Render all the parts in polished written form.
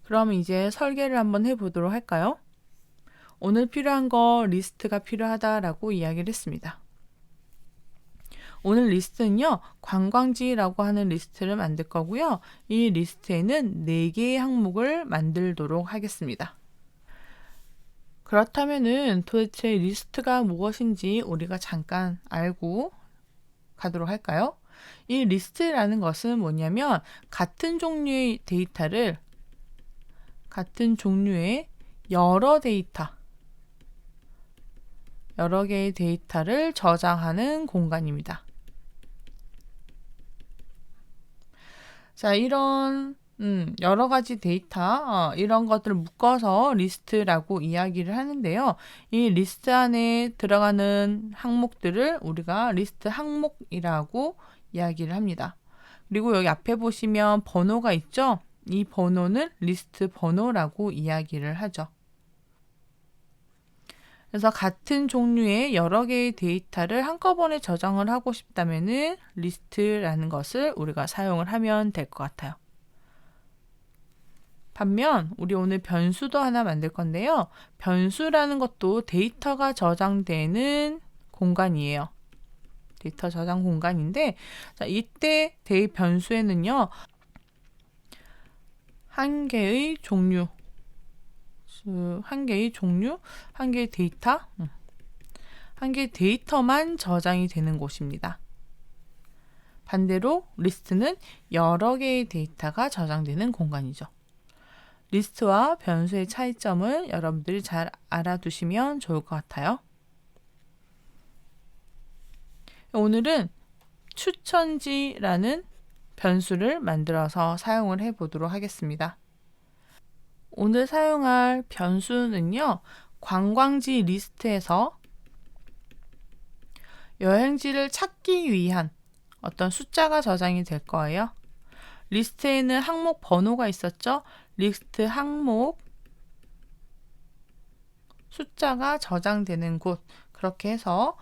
그럼 이제 설계를 한번 해보도록 할까요? 오늘 필요한 거 리스트가 필요하다라고 이야기를 했습니다. 오늘 리스트는요, 관광지라고 하는 리스트를 만들 거고요. 이 리스트에는 4개의 항목을 만들도록 하겠습니다. 그렇다면은 도대체 리스트가 무엇인지 우리가 잠깐 알고 가도록 할까요? 이 리스트라는 것은 뭐냐면 같은 종류의 데이터를 같은 종류의 여러 개의 데이터를 저장하는 공간입니다. 자, 이런 여러 가지 데이터 이런 것들을 묶어서 리스트라고 이야기를 하는데요. 이 리스트 안에 들어가는 항목들을 우리가 리스트 항목이라고 이야기를 합니다. 그리고 여기 앞에 보시면 번호가 있죠? 이 번호는 리스트 번호라고 이야기를 하죠. 그래서 같은 종류의 여러 개의 데이터를 한꺼번에 저장을 하고 싶다면은 리스트라는 것을 우리가 사용을 하면 될 것 같아요. 반면 우리 오늘 변수도 하나 만들 건데요. 변수라는 것도 데이터가 저장되는 공간이에요. 데이터 저장 공간인데, 자, 이때 변수에는요, 한 개의 종류, 한 개의 데이터, 한 개의 데이터만 저장이 되는 곳입니다. 반대로 리스트는 여러 개의 데이터가 저장되는 공간이죠. 리스트와 변수의 차이점을 여러분들이 잘 알아두시면 좋을 것 같아요. 오늘은 추천지라는 변수를 만들어서 사용을 해보도록 하겠습니다. 오늘 사용할 변수는요, 관광지 리스트에서 여행지를 찾기 위한 어떤 숫자가 저장이 될 거예요. 리스트에는 항목 번호가 있었죠? 리스트 항목 숫자가 저장되는 곳, 그렇게 해서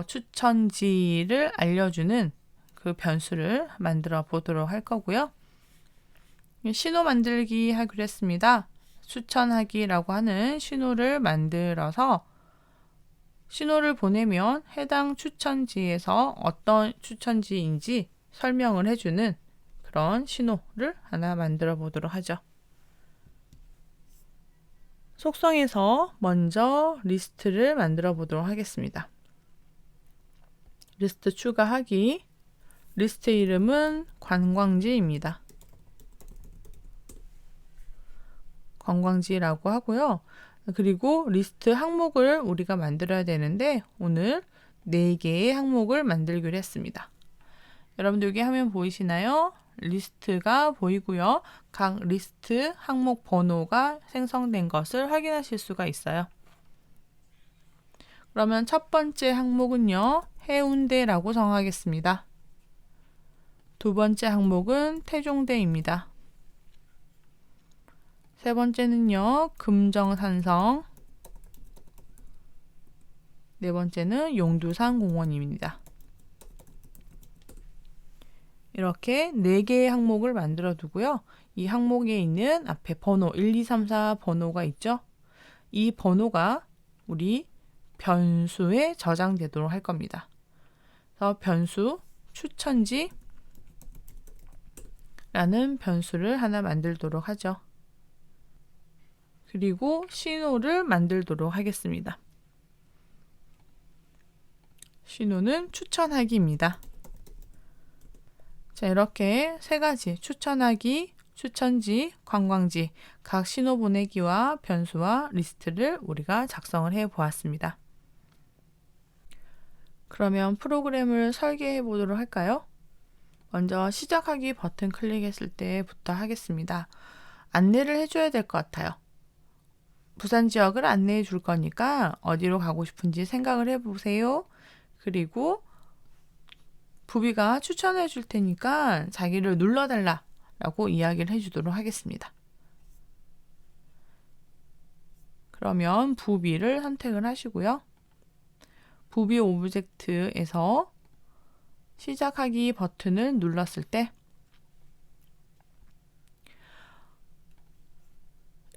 추천지를 알려주는 그 변수를 만들어 보도록 할 거고요. 신호 만들기 하기로 했습니다. 추천하기라고 하는 신호를 만들어서 신호를 보내면 해당 추천지에서 어떤 추천지인지 설명을 해주는 그런 신호를 하나 만들어 보도록 하죠. 속성에서 먼저 리스트를 만들어 보도록 하겠습니다. 리스트 추가하기, 리스트 이름은 관광지입니다. 관광지라고 하고요. 그리고 리스트 항목을 우리가 만들어야 되는데 오늘 4개의 항목을 만들기로 했습니다. 여러분들 여기 화면 보이시나요? 리스트가 보이고요. 각 리스트 항목 번호가 생성된 것을 확인하실 수가 있어요. 그러면 첫 번째 항목은요, 해운대라고 정하겠습니다. 두 번째 항목은 태종대입니다. 세 번째는요, 금정산성. 네 번째는 용두산 공원입니다. 이렇게 4개의 항목을 만들어 두고요. 이 항목에 있는 앞에 번호 1, 2, 3, 4 번호가 있죠. 이 번호가 우리 변수에 저장되도록 할 겁니다. 그래서 변수 추천지라는 변수를 하나 만들도록 하죠. 그리고 신호를 만들도록 하겠습니다. 신호는 추천하기입니다. 자, 이렇게 3가지 추천하기, 추천지, 관광지 각 신호 보내기와 변수와 리스트를 우리가 작성을 해 보았습니다. 그러면 프로그램을 설계해 보도록 할까요? 먼저 시작하기 버튼 클릭했을 때부터 하겠습니다. 안내를 해줘야 될 것 같아요. 부산 지역을 안내해 줄 거니까 어디로 가고 싶은지 생각을 해보세요. 그리고 부비가 추천해 줄 테니까 자기를 눌러달라 라고 이야기를 해주도록 하겠습니다. 그러면 부비를 선택을 하시고요. 부비 오브젝트에서 시작하기 버튼을 눌렀을 때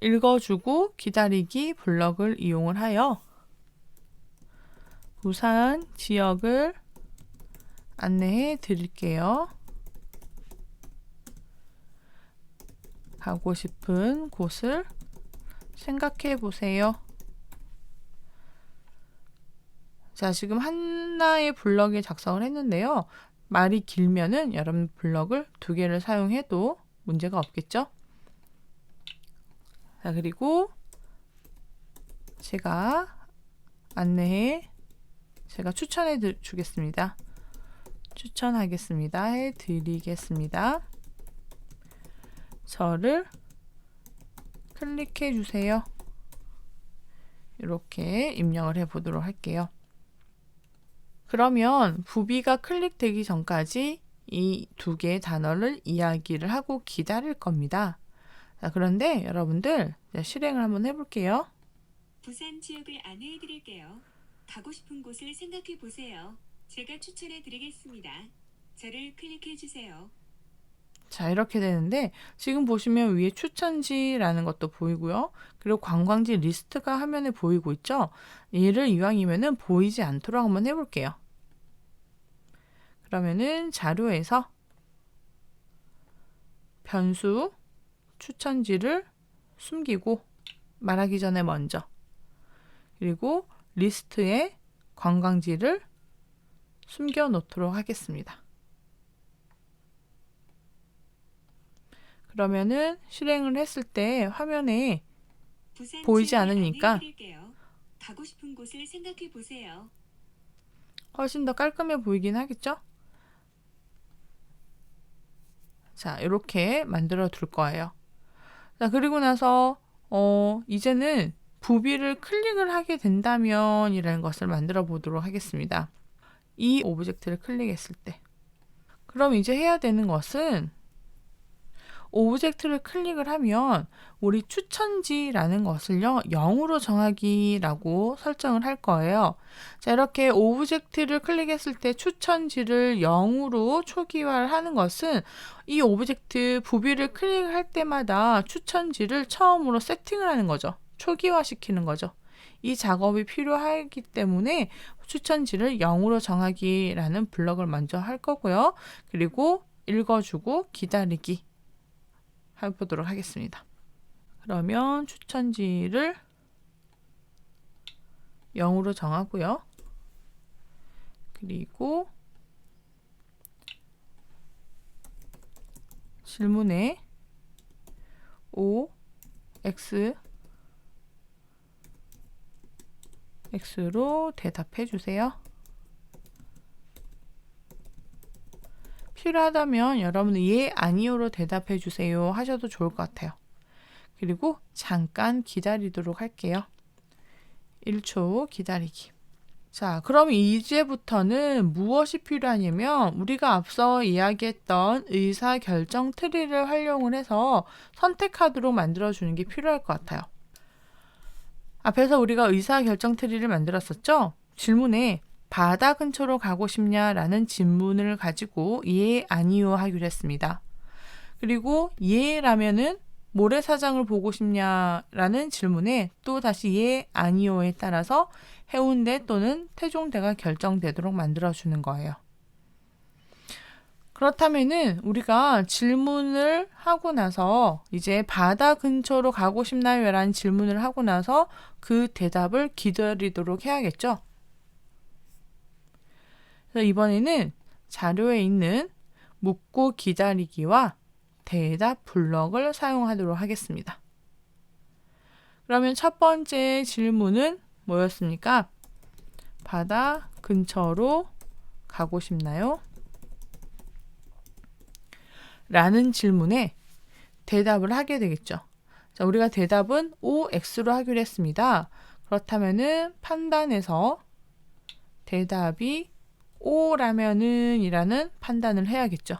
읽어주고 기다리기 블럭을 이용을 하여 부산 지역을 안내해 드릴게요. 가고 싶은 곳을 생각해 보세요. 자, 지금 하나의 블럭에 작성을 했는데요. 말이 길면은 여러분 블럭을 2개를 사용해도 문제가 없겠죠? 자, 그리고 제가 추천해 주겠습니다. 추천하겠습니다. 해 드리겠습니다. 저를 클릭해 주세요. 이렇게 입력을 해 보도록 할게요. 그러면 부비가 클릭되기 전까지 이 2개의 단어를 이야기를 하고 기다릴 겁니다. 자, 그런데 여러분들 실행을 한번 해볼게요. 부산 지역을 안내해 드릴게요. 가고 싶은 곳을 생각해 보세요. 제가 추천해 드리겠습니다. 저를 클릭해 주세요. 자, 이렇게 되는데 지금 보시면 위에 추천지라는 것도 보이고요. 그리고 관광지 리스트가 화면에 보이고 있죠. 얘를 이왕이면은 보이지 않도록 한번 해볼게요. 그러면은 자료에서 변수 추천지를 숨기고 말하기 전에 먼저, 그리고 리스트에 관광지를 숨겨 놓도록 하겠습니다. 그러면은 실행을 했을 때 화면에 보이지 않으니까 가고 싶은 곳을 생각해 보세요. 훨씬 더 깔끔해 보이긴 하겠죠? 자, 이렇게 만들어 둘 거예요. 자, 그리고 나서 이제는 부비를 클릭을 하게 된다면 이라는 것을 만들어 보도록 하겠습니다. 이 오브젝트를 클릭했을 때. 그럼 이제 해야 되는 것은 오브젝트를 클릭을 하면 우리 추천지라는 것을요 0으로 정하기라고 설정을 할 거예요. 자, 이렇게 오브젝트를 클릭했을 때 추천지를 0으로 초기화를 하는 것은 이 오브젝트 부비를 클릭할 때마다 추천지를 처음으로 세팅을 하는 거죠. 초기화 시키는 거죠. 이 작업이 필요하기 때문에 추천지를 0으로 정하기라는 블럭을 먼저 할 거고요. 그리고 읽어주고 기다리기 해보도록 하겠습니다. 그러면 추천지를 0으로 정하고요. 그리고 질문에 O, X, X로 대답해 주세요. 필요하다면 여러분은 예, 아니요로 대답해 주세요 하셔도 좋을 것 같아요. 그리고 잠깐 기다리도록 할게요. 1초 기다리기. 자, 그럼 이제부터는 무엇이 필요하냐면 우리가 앞서 이야기했던 의사결정 트리를 활용을 해서 선택하도록 만들어주는 게 필요할 것 같아요. 앞에서 우리가 의사결정 트리를 만들었었죠? 질문에 바다 근처로 가고 싶냐라는 질문을 가지고 예, 아니요 하기로 했습니다. 그리고 예라면은 모래사장을 보고 싶냐라는 질문에 또 다시 예, 아니요에 따라서 해운대 또는 태종대가 결정되도록 만들어주는 거예요. 그렇다면은 우리가 질문을 하고 나서 이제 바다 근처로 가고 싶나요? 라는 질문을 하고 나서 그 대답을 기다리도록 해야겠죠? 그래서 이번에는 자료에 있는 묻고 기다리기와 대답 블럭을 사용하도록 하겠습니다. 그러면 첫 번째 질문은 뭐였습니까? 바다 근처로 가고 싶나요? 라는 질문에 대답을 하게 되겠죠. 자, 우리가 대답은 OX로 하기로 했습니다. 그렇다면은 판단에서 대답이 O라면은 이라는 판단을 해야겠죠.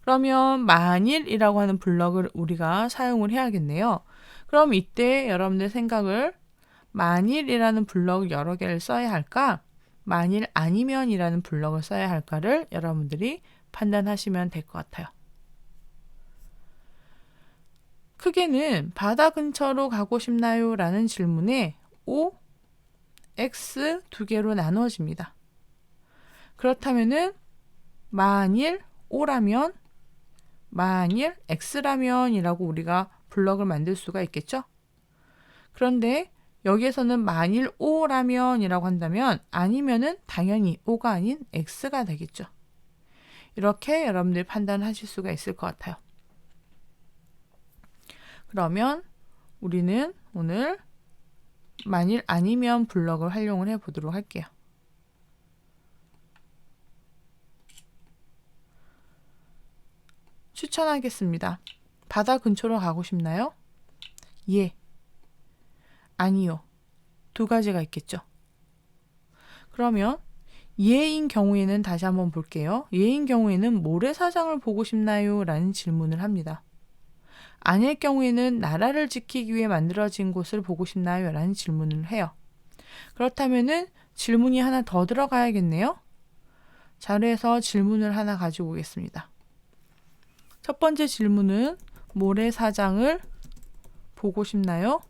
그러면 만일이라고 하는 블럭을 우리가 사용을 해야겠네요. 그럼 이때 여러분들 생각을 만일이라는 블럭을 여러 개를 써야 할까? 만일 아니면이라는 블럭을 써야 할까를 여러분들이 판단하시면 될 것 같아요. 크게는 바다 근처로 가고 싶나요? 라는 질문에 O, X 두 개로 나누어집니다. 그렇다면은 만일 O라면, 만일 X라면 이라고 우리가 블럭을 만들 수가 있겠죠? 그런데 여기에서는 만일 O라면 이라고 한다면 아니면은 당연히 O가 아닌 X가 되겠죠. 이렇게 여러분들이 판단하실 수가 있을 것 같아요. 그러면 우리는 오늘 만일 아니면 블럭을 활용을 해 보도록 할게요. 추천하겠습니다. 바다 근처로 가고 싶나요? 예. 아니요. 두 가지가 있겠죠. 그러면 예인 경우에는 다시 한번 볼게요. 예인 경우에는 모래사장을 보고 싶나요? 라는 질문을 합니다. 아닐 경우에는 나라를 지키기 위해 만들어진 곳을 보고 싶나요? 라는 질문을 해요. 그렇다면은 질문이 하나 더 들어가야겠네요. 자료에서 질문을 하나 가지고 오겠습니다. 첫 번째 질문은 모래사장을 보고 싶나요?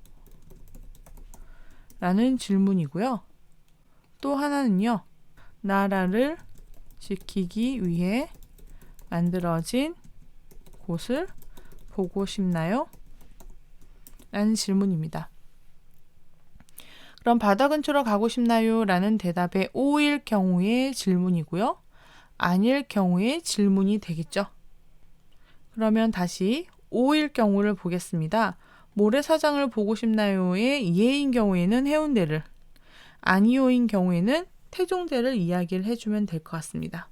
라는 질문이고요. 또 하나는요. 나라를 지키기 위해 만들어진 곳을 보고 싶나요? 라는 질문입니다. 그럼 바다 근처로 가고 싶나요? 라는 대답에 O일 경우의 질문이고요. 아닐 경우의 질문이 되겠죠. 그러면 다시 O일 경우를 보겠습니다. 모래사장을 보고 싶나요의 예인 경우에는 해운대를, 아니오인 경우에는 태종대를 이야기를 해주면 될 것 같습니다.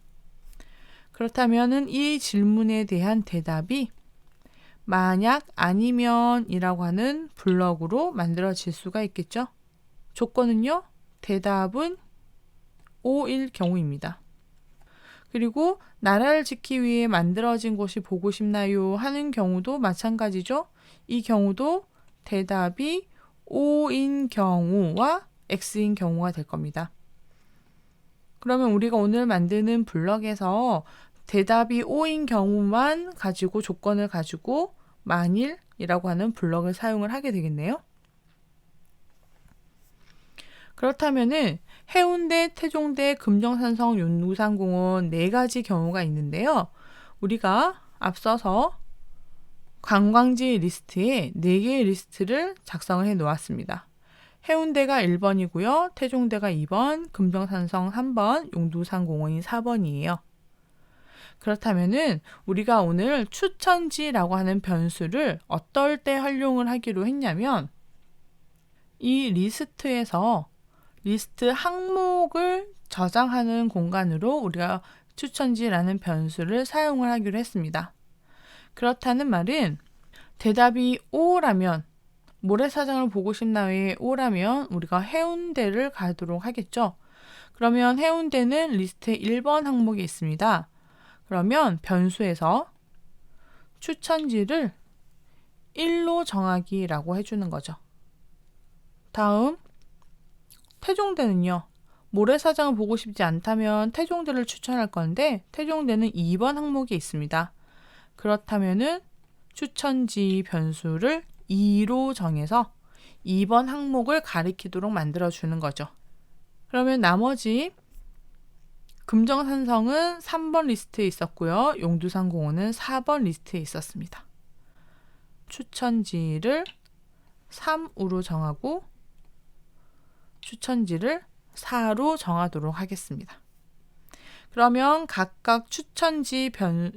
그렇다면 이 질문에 대한 대답이 만약 아니면 이라고 하는 블럭으로 만들어질 수가 있겠죠. 조건은요. 대답은 O일 경우입니다. 그리고 나라를 지키기 위해 만들어진 곳이 보고 싶나요? 하는 경우도 마찬가지죠. 이 경우도 대답이 O인 경우와 X인 경우가 될 겁니다. 그러면 우리가 오늘 만드는 블럭에서 대답이 O인 경우만 가지고 조건을 가지고 만일이라고 하는 블럭을 사용을 하게 되겠네요. 그렇다면은 해운대, 태종대, 금정산성, 용두산공원 4가지 경우가 있는데요. 우리가 앞서서 관광지 리스트에 4개의 리스트를 작성을 해 놓았습니다. 해운대가 1번이고요. 태종대가 2번, 금정산성 3번, 용두산공원이 4번이에요. 그렇다면은 우리가 오늘 추천지라고 하는 변수를 어떨 때 활용을 하기로 했냐면 이 리스트에서 리스트 항목을 저장하는 공간으로 우리가 추천지라는 변수를 사용을 하기로 했습니다. 그렇다는 말은 대답이 O라면 모래사장을 보고 싶나요의 O라면 우리가 해운대를 가도록 하겠죠. 그러면 해운대는 리스트에 1번 항목이 있습니다. 그러면 변수에서 추천지를 1로 정하기라고 해주는 거죠. 다음 태종대는요. 모래사장을 보고 싶지 않다면 태종대를 추천할 건데 태종대는 2번 항목에 있습니다. 그렇다면은 추천지 변수를 2로 정해서 2번 항목을 가리키도록 만들어주는 거죠. 그러면 나머지 금정산성은 3번 리스트에 있었고요. 용두산공원은 4번 리스트에 있었습니다. 추천지를 3으로 정하고 추천지를 4로 정하도록 하겠습니다. 그러면 각각 추천지라는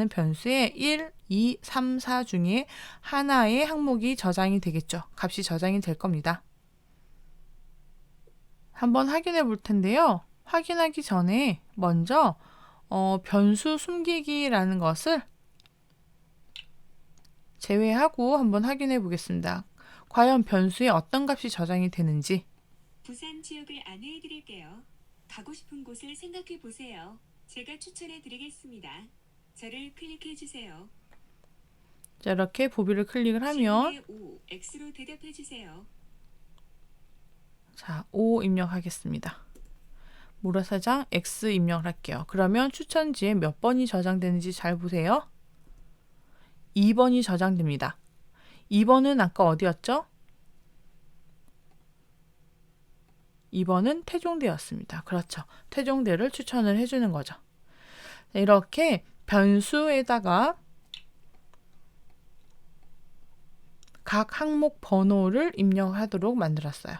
변수에 1, 2, 3, 4 중에 하나의 항목이 저장이 되겠죠. 값이 저장이 될 겁니다. 한번 확인해 볼 텐데요. 확인하기 전에 먼저 변수 숨기기라는 것을 제외하고 한번 확인해 보겠습니다. 과연 변수에 어떤 값이 저장이 되는지. 부산 지역을 안내해 드릴게요. 가고 싶은 곳을 생각해 보세요. 제가 추천해 드리겠습니다. 저를 클릭해 주세요. 자, 이렇게 보비를 클릭을 하면 질문에 O, X로 대답해 주세요. 자, O 입력하겠습니다. 모래사장 X 입력을 할게요. 그러면 추천지에 몇 번이 저장되는지 잘 보세요. 2번이 저장됩니다. 2번은 아까 어디였죠? 2번은 태종대였습니다. 그렇죠. 태종대를 추천을 해주는 거죠. 이렇게 변수에다가 각 항목 번호를 입력하도록 만들었어요.